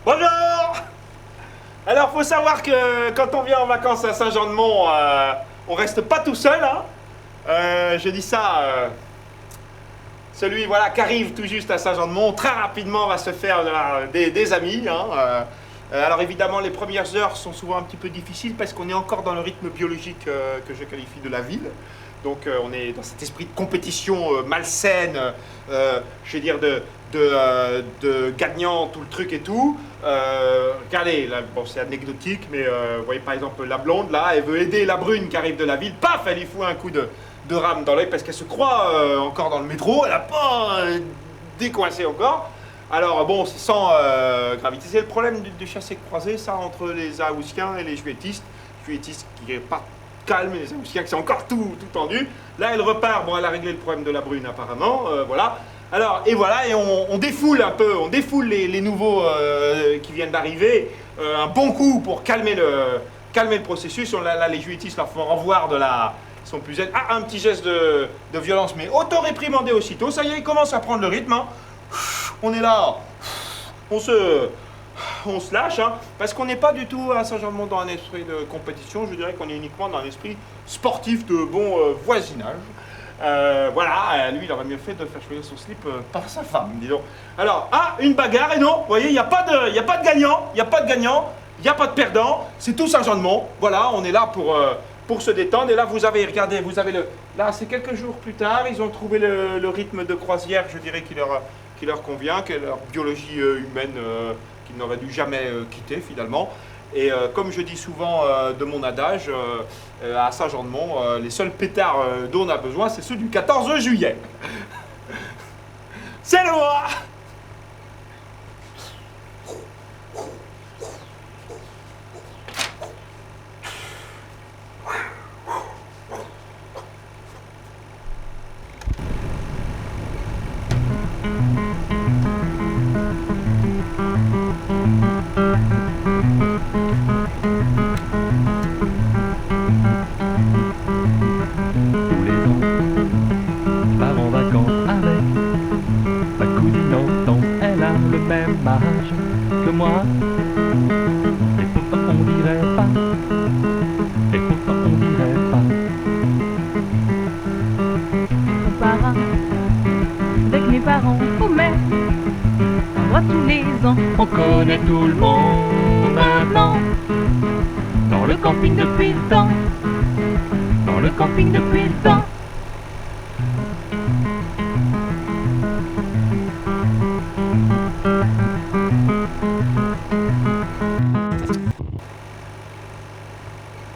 Bonjour! Alors, faut savoir que quand on vient en vacances à Saint-Jean-de-Mont, on reste pas tout seul, hein. Je dis ça, celui voilà, qui arrive tout juste à Saint-Jean-de-Mont, très rapidement va se faire des amis, hein. Alors évidemment, les premières heures sont souvent un petit peu difficiles parce qu'on est encore dans le rythme biologique que je qualifie de la ville. Donc on est dans cet esprit de compétition malsaine, je vais dire de gagnant, tout le truc et tout. Regardez, là, bon, c'est anecdotique, mais vous voyez par exemple la blonde là, elle veut aider la brune qui arrive de la ville, paf, elle lui fout un coup de rame dans l'œil parce qu'elle se croit encore dans le métro, elle n'a pas décoincé encore. Alors bon, c'est sans gravité, c'est le problème du chassé-croisé, ça, entre les Aoussiens et les Juétistes. Juétistes qui est pas calme, et les Aoussiens qui sont encore tout tendu. Là, elle repart, bon, elle a réglé le problème de la brune apparemment, voilà. Alors, et voilà, et on défoule un peu, on défoule les nouveaux qui viennent d'arriver, un bon coup pour calmer le processus. Là, les Juétistes leur font revoir ils sont plus zen. Ah, un petit geste de violence, mais auto-réprimandé aussitôt. Ça y est, ils commencent à prendre le rythme, hein. On est là, on se lâche, hein, parce qu'on n'est pas du tout à Saint-Jean-de-Mont dans un esprit de compétition. Je dirais qu'on est uniquement dans un esprit sportif de bon voisinage. Voilà, lui il aurait mieux fait de faire choisir son slip par sa femme, dis donc. Alors, une bagarre, et non, vous voyez, il n'y a pas de gagnant, il n'y a pas de gagnant, il n'y a pas de perdant, c'est tout Saint-Jean-de-Mont. Voilà, on est là pour se détendre. Et là, vous avez, regardez, là, c'est quelques jours plus tard, ils ont trouvé le rythme de croisière, je dirais, qui leur convient, que leur biologie humaine qu'ils n'auraient dû jamais quitter finalement. Et comme je dis souvent de mon adage, à Saint-Jean-de-Mont, les seuls pétards dont on a besoin, c'est ceux du 14 juillet. C'est le moi! Même âge que moi, et pourtant on dirait pas, et pourtant on dirait pas. Mon parrain, avec mes parents, mais on voit tous les ans. On connaît tout le monde maintenant, Dans le camping depuis le temps, dans le camping depuis le temps.